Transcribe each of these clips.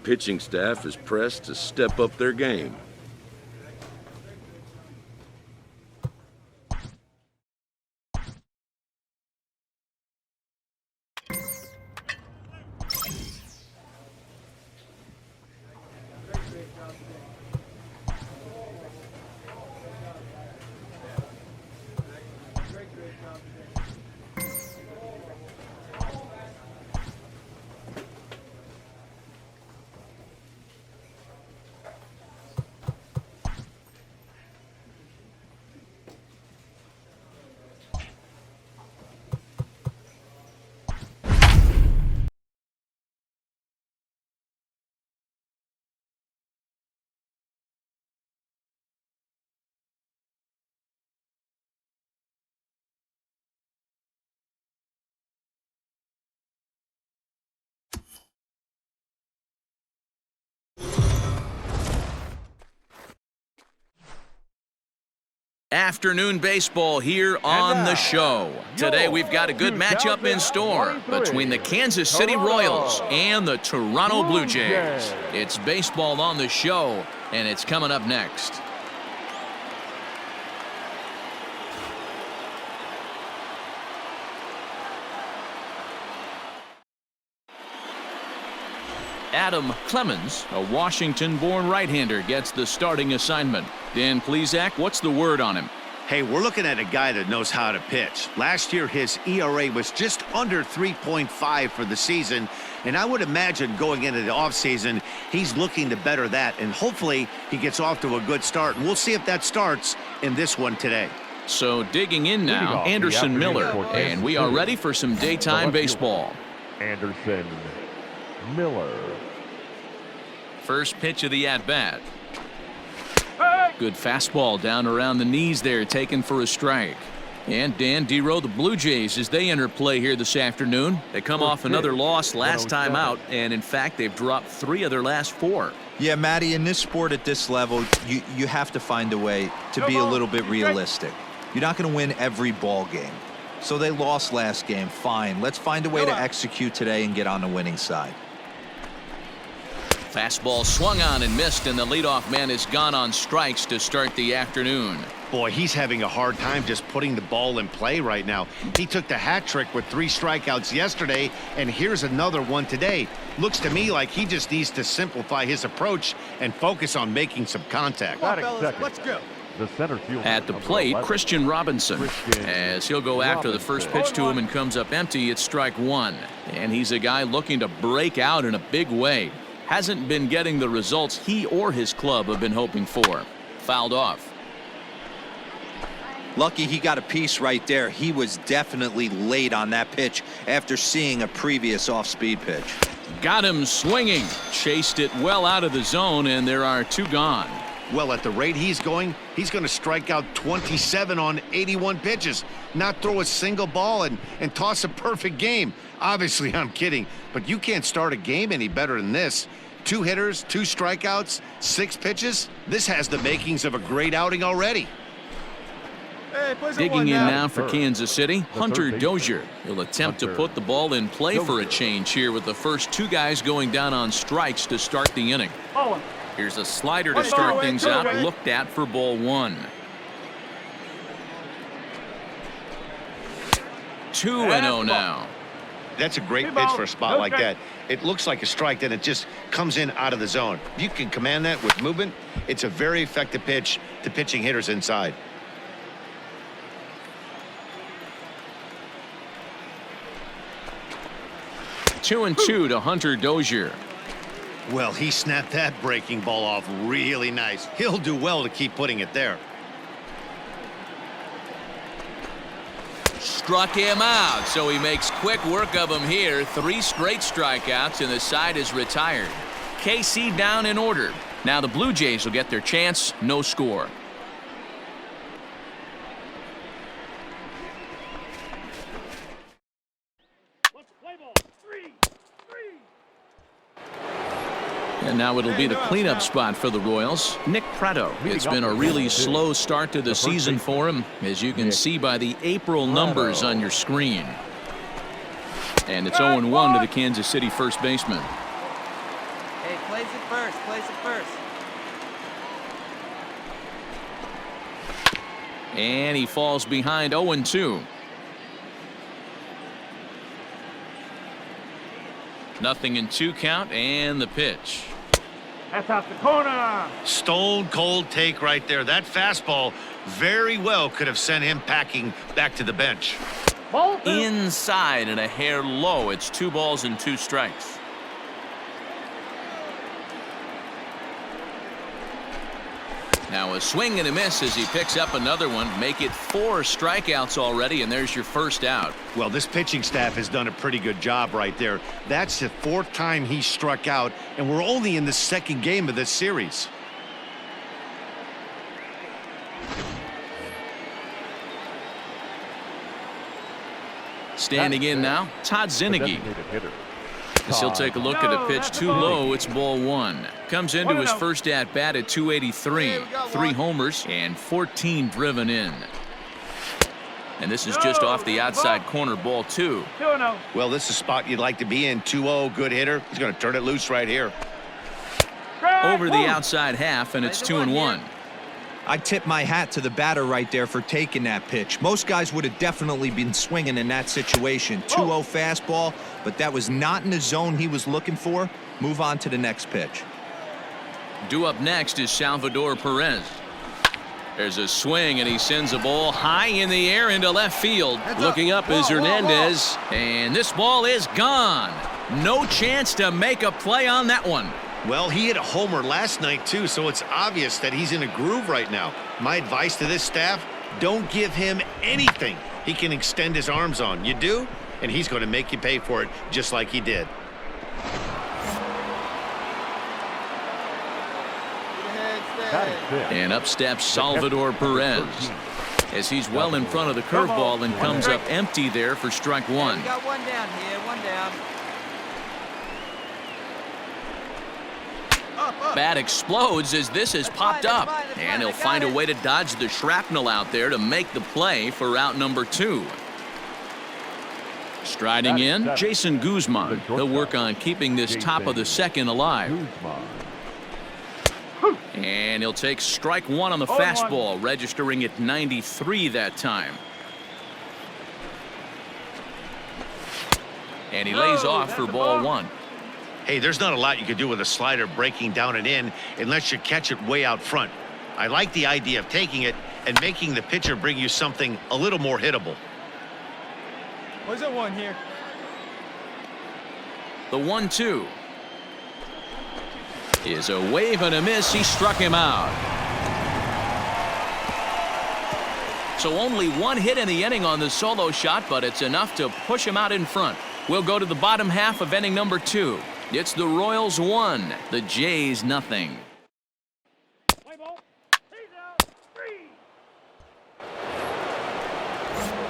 pitching staff is pressed to step up their game. Afternoon baseball here on the show. Today we've got a good matchup in store between the Kansas City Royals and the Toronto Blue Jays. It's baseball on the show, and it's coming up next. Adam Clemens, a Washington-born right-hander, gets the starting assignment. Dan Plesac, what's the word on him? Hey, we're looking at a guy that knows how to pitch. Last year, his ERA was just under 3.5 for the season, and I would imagine going into the offseason, he's looking to better that, and hopefully he gets off to a good start. And we'll see if that starts in this one today. So digging in now, Anderson Miller, and we are ready for some daytime baseball. Anderson Miller. First pitch of the at-bat. Good fastball down around the knees there, taken for a strike. And Dan Dero, the Blue Jays, as they enter play here this afternoon. They come off another loss last time out, and in fact, they've dropped 3 of their last 4. Yeah, Matty, in this sport at this level, you have to find a way to be a little bit realistic. You're not going to win every ball game. So they lost last game, fine. Let's find a way to execute today and get on the winning side. Fastball swung on and missed, and the leadoff man has gone on strikes to start the afternoon. Boy, he's having a hard time just putting the ball in play right now. He took the hat trick with 3 strikeouts yesterday, and here's another one today. Looks to me like he just needs to simplify his approach and focus on making some contact. Let's go. The center field at the plate, Christian Robinson, as he'll go after the first pitch to him and comes up empty. It's strike 1, and he's a guy looking to break out in a big way. Hasn't been getting the results he or his club have been hoping for. Fouled off. Lucky he got a piece right there. He was definitely late on that pitch after seeing a previous off-speed pitch. Got him swinging. Chased it well out of the zone, and there are 2 gone. Well, at the rate he's going to strike out 27 on 81 pitches, not throw a single ball and toss a perfect game. Obviously, I'm kidding, but you can't start a game any better than this. 2 hitters, 2 strikeouts, 6 pitches. This has the makings of a great outing already. Digging in now for Kansas City, Hunter Dozier. He'll attempt to put the ball in play for a change here with the first 2 guys going down on strikes to start the inning. Here's a slider to start things out, looked at for ball 1. 2-0 now. That's a great pitch for a spot like that. It looks like a strike, then it just comes in out of the zone. If you can command that with movement, it's a very effective pitch to pitching hitters inside. Two and 2 to Hunter Dozier. Well, he snapped that breaking ball off really nice. He'll do well to keep putting it there. Struck him out, so he makes quick work of him here. 3 straight strikeouts, and the side is retired. KC down in order. Now the Blue Jays will get their chance. No score. And now it'll be the cleanup spot for the Royals. Nick Pratto. It's been a really slow start to the season for him, as you can see by the April numbers on your screen. And it's 0-1 to the Kansas City first baseman. Place it first. Place it first. And he falls behind 0-2. Nothing in 2 count, and the pitch. That's out the corner. Stone cold take right there. That fastball very well could have sent him packing back to the bench. Ball 2. Inside and a hair low. It's 2 balls and 2 strikes. Now a swing and a miss as he picks up another one. Make it 4 strikeouts already, and there's your first out. Well, this pitching staff has done a pretty good job right there. That's the 4th time he struck out, and we're only in the 2nd game of this series. Standing in now, Todd Zinnigy. As he'll take a look at a pitch too low. It's ball 1. Comes into his first at bat at 283. 3 homers and 14 driven in. And this is just off the outside corner, ball 2. Well, this is a spot you'd like to be in. 2-0, good hitter. He's going to turn it loose right here. Over the outside half, and it's 2-1. I tip my hat to the batter right there for taking that pitch. Most guys would have definitely been swinging in that situation. 2-0 fastball, but that was not in the zone he was looking for. Move on to the next pitch. Due up next is Salvador Perez. There's a swing, and he sends a ball high in the air into left field. Looking up is Hernandez, and this ball is gone. No chance to make a play on that one. Well, he hit a homer last night, too, so it's obvious that he's in a groove right now. My advice to this staff, don't give him anything he can extend his arms on. You do, and he's going to make you pay for it just like he did. And up steps Salvador Perez as he's well in front of the curveball and comes up empty there for strike 1. We got 1 down here, 1 down. Bat explodes as this has popped up, and he'll find a way to dodge the shrapnel out there to make the play for out number 2. Striding in, Jason Guzman. He'll work on keeping this top of the 2nd alive. And he'll take strike 1 on the fastball, registering at 93 that time. And he lays off for ball 1. Hey, there's not a lot you can do with a slider breaking down and in unless you catch it way out front. I like the idea of taking it and making the pitcher bring you something a little more hittable. Where's the 1 here? The 1-2 is a wave and a miss. He struck him out. So only 1 hit in the inning on the solo shot, but it's enough to push him out in front. We'll go to the bottom half of inning number 2. It's the Royals 1, the Jays nothing.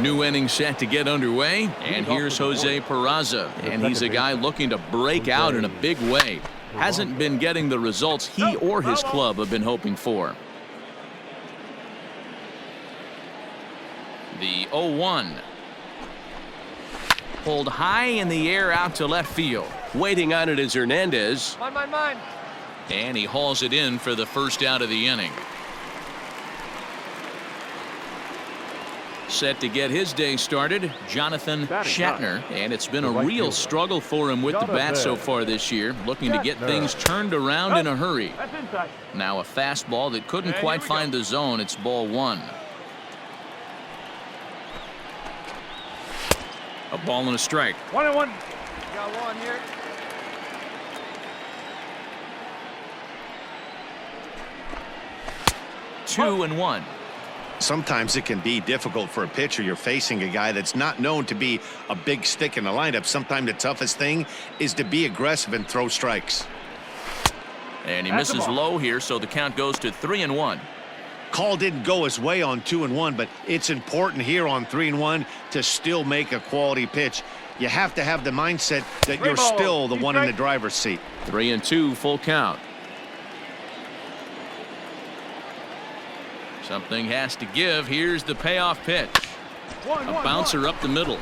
New inning set to get underway, and here's Jose Peraza, and he's a guy looking to break out in a big way. Hasn't been getting the results he or his club have been hoping for. The 0-1. Pulled high in the air out to left field. Waiting on it is Hernandez. Mine. And he hauls it in for the first out of the inning. Set to get his day started, Jonathan Shatner, and it's been a real struggle for him with the bat so far this year, looking to get things turned around in a hurry. Now a fastball that couldn't quite find the zone. It's ball 1. A ball and a strike. 1-1. Got 1 here. Two and 1. Sometimes it can be difficult for a pitcher. You're facing a guy that's not known to be a big stick in the lineup. Sometimes the toughest thing is to be aggressive and throw strikes. And he misses low here, so the count goes to 3-1. Call didn't go his way on 2-1, but it's important here on 3-1 to still make a quality pitch. You have to have the mindset that you're still the one in the driver's seat. 3-2, full count. Something has to give. Here's the payoff pitch. A bouncer up the middle.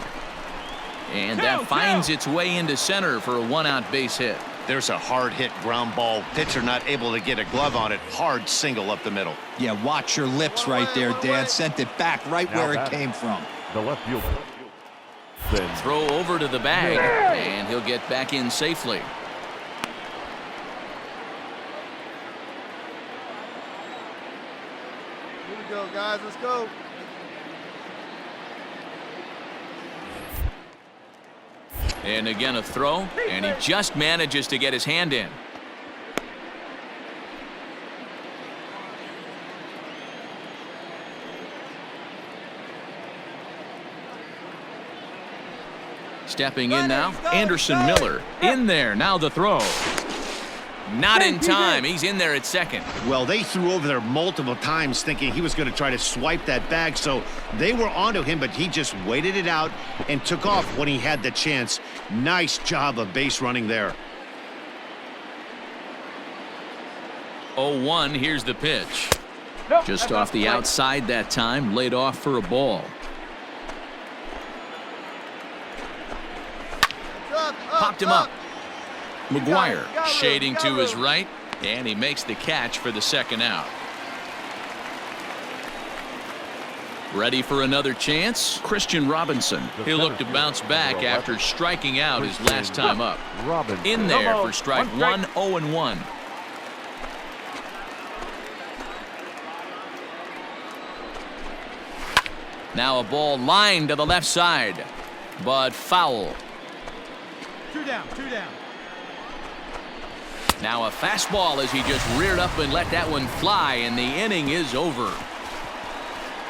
And that finds its way into center for a 1-out base hit. There's a hard hit ground ball. Pitcher not able to get a glove on it. Hard single up the middle. Yeah, watch your lips right there, Dan. Sent it back right where it came from. The left fielder. Throw over to the bag, and he'll get back in safely. Here we go, guys. Let's go. And again a throw, and he just manages to get his hand in. Stepping in now, Anderson Miller. In there, now the throw. Not in time. He's in there at second. Well, they threw over there multiple times thinking he was going to try to swipe that bag, so they were onto him, but he just waited it out and took off when he had the chance. Nice job of base running there. 0-1, here's the pitch. Nope, Just that's off the play. outside that time, laid off for a ball. Popped him up. McGuire shading to his right, and he makes the catch for the second out. Ready for another chance? Christian Robinson. He'll look to bounce back after striking out his last time up. In there for strike one, 0-1. Now a ball lined to the left side, but foul. 2 down, 2 down. Now a fastball as he just reared up and let that one fly, and the inning is over.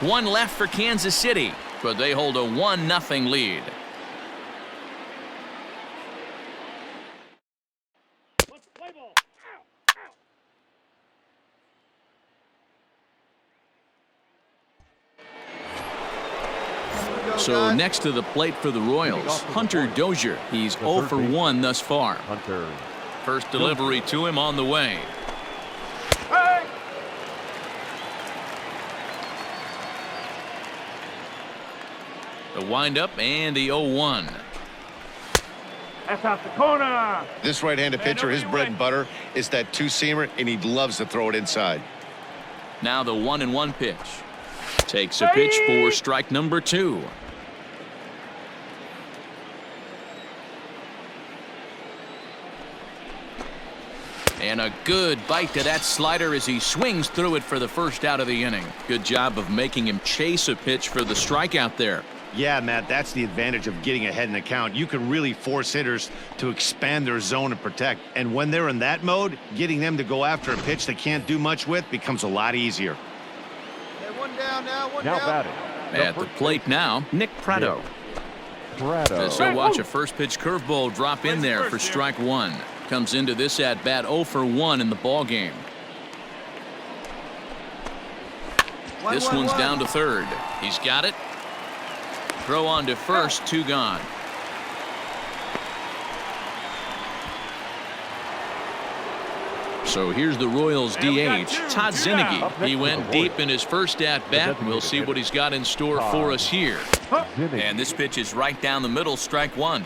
One left for Kansas City, but they hold a 1-0 lead. So next to the plate for the Royals, Hunter Dozier. He's 0 for 1 thus far. Hunter. First delivery to him on the way. Hey! The windup and the 0-1. That's out the corner. This right-handed pitcher, his bread and butter is that two-seamer, and he loves to throw it inside. Now the 1-1 pitch. Takes a pitch for strike number 2. And a good bite to that slider as he swings through it for the first out of the inning. Good job of making him chase a pitch for the strikeout there. Yeah, Matt, that's the advantage of getting ahead in the count. You can really force hitters to expand their zone and protect. And when they're in that mode, getting them to go after a pitch they can't do much with becomes a lot easier. Hey, 1 down now, 1 Now down. batting. At the plate now, Nick Prado. As he'll watch a first pitch curveball drop in there for strike 1. Comes into this at bat 0 for 1 in the ball game. This one's down to third. He's got it. Throw on to first, 2 gone. So here's the Royals DH, Todd Zinnigy. He went deep in his first at bat. We'll see what he's got in store for us here. And this pitch is right down the middle, strike 1.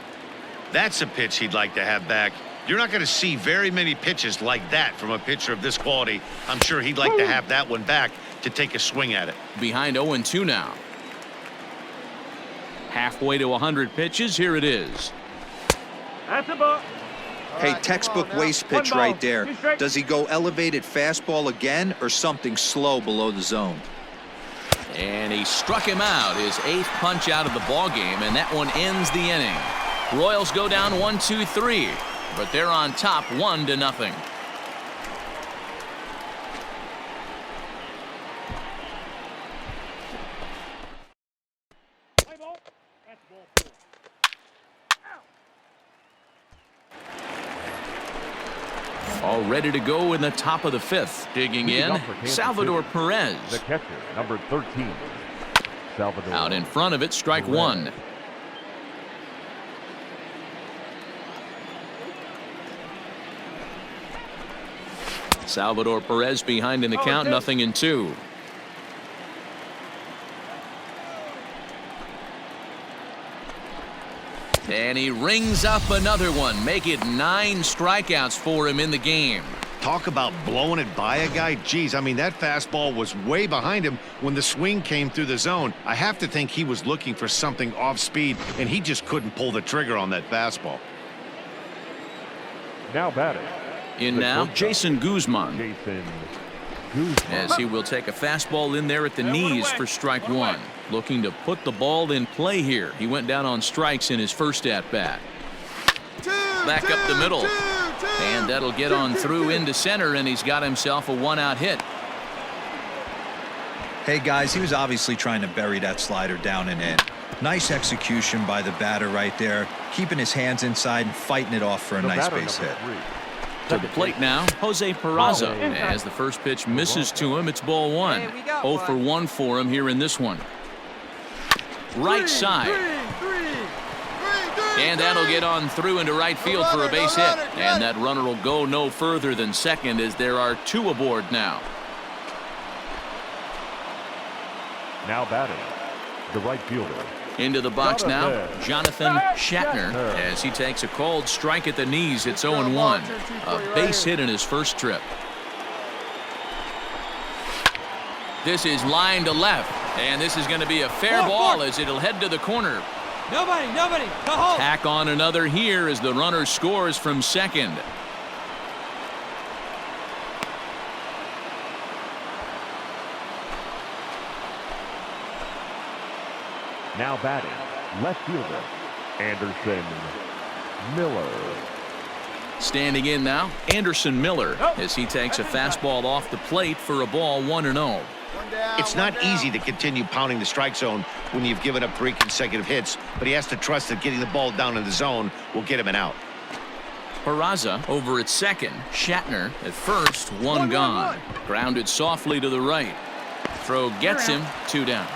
That's a pitch he'd like to have back. You're not going to see very many pitches like that from a pitcher of this quality. I'm sure he'd like to have that one back to take a swing at it. Behind 0-2 now. Halfway to 100 pitches. Here it is. That's a ball. Hey, textbook waste pitch right there. Does he go elevated fastball again or something slow below the zone? And he struck him out, his 8th punch out of the ball game, and that one ends the inning. Royals go down 1-2-3, but they're on top 1-0. All ready to go in the top of the 5th. Digging in, Salvador Perez. The catcher, number 13. Salvador. Out in front of it, strike 1. Salvador Perez behind in the count, 0-2. And he rings up another one. Make it 9 strikeouts for him in the game. Talk about blowing it by a guy. Geez, I mean, that fastball was way behind him when the swing came through the zone. I have to think he was looking for something off speed, and he just couldn't pull the trigger on that fastball. Now batting. In now, Jason Guzman. Jason Guzman. As he will take a fastball in there at the knees for strike 1. Looking to put the ball in play here. He went down on strikes in his first at-bat. Back up the middle. And that'll get on through into center, and he's got himself a 1-out hit. Hey, guys, he was obviously trying to bury that slider down and in. Nice execution by the batter right there. Keeping his hands inside and fighting it off for a nice base hit. To the plate now, Jose Peraza. As the first pitch misses to him, it's ball 1. 0 for 1 for him here in this one. Right side. And that'll get on through into right field for a base hit. And that runner will go no further than second as there are 2 aboard now. Now batting. The right fielder. Into the box now, Jonathan Shatner, as he takes a called strike at the knees. It's 0-1. A base hit in his first trip. This is line to left, and this is going to be a fair ball as it'll head to the corner. Nobody, go home. Tack on another here as the runner scores from second. Now batting. Left fielder. Anderson Miller. Standing in now, Anderson Miller, as he takes a fastball off the plate for a ball 1-0. It's not easy to continue pounding the strike zone when you've given up 3 consecutive hits, but he has to trust that getting the ball down in the zone will get him an out. Peraza over at second. Shatner at first, 1 gone. Grounded softly to the right. Throw gets him, 2 down.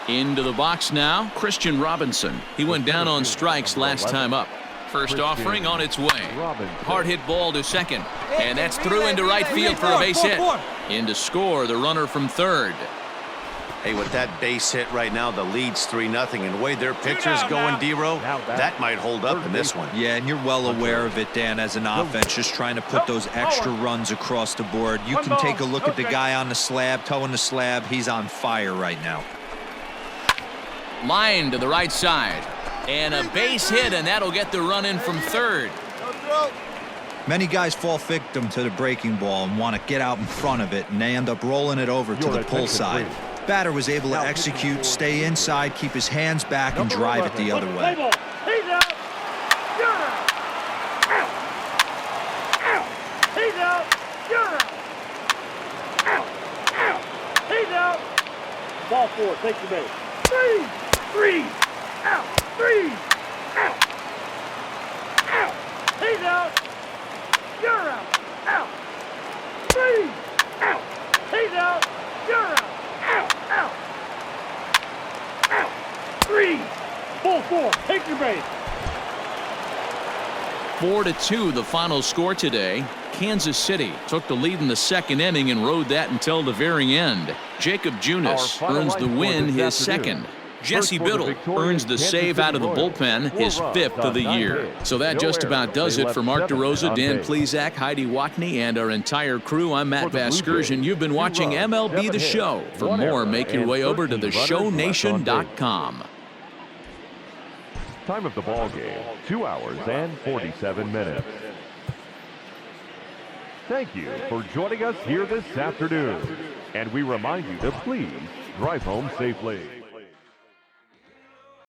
Into the box now, Christian Robinson. He went down on strikes last time up. First offering on its way. Hard hit ball to second. And that's through into right field for a base hit. In to score the runner from third. Hey, with that base hit right now, the lead's 3-0. And the way their pitcher's going, D-Row, that might hold up in this one. Yeah, and you're well aware of it, Dan, as an offense, just trying to put those extra runs across the board. You can take a look at the guy on the slab, toeing the slab. He's on fire right now. Line to the right side. And a base hit, and that'll get the run in from third. Many guys fall victim to the breaking ball and want to get out in front of it, and they end up rolling it over to the pull side. Batter was able to execute, stay inside, keep his hands back, and drive it the other way. He's out. You're out. Out. Out. He's out. You're out. Out. Out. He's out. Ball 4. Take the base. 3. Out. 3. Out. Out. He's out. You're out. Out. 3. Out. He's out. You're out. Out. Out. Out. 3. Ball 4. Take your base. 4-2 the final score today. Kansas City took the lead in the second inning and rode that until the very end. Jacob Junis earns the win, his second. Jesse Biddle earns the save out of the bullpen, his 5th of the year. So that just about does it for Mark DeRosa, Dan Plesac, Heidi Watney, and our entire crew. I'm Matt Vasgersian. You've been watching MLB The Show. For more, make your way over to theshownation.com. Time of the ball game, 2 hours and 47 minutes. Thank you for joining us here this afternoon. And we remind you to please drive home safely.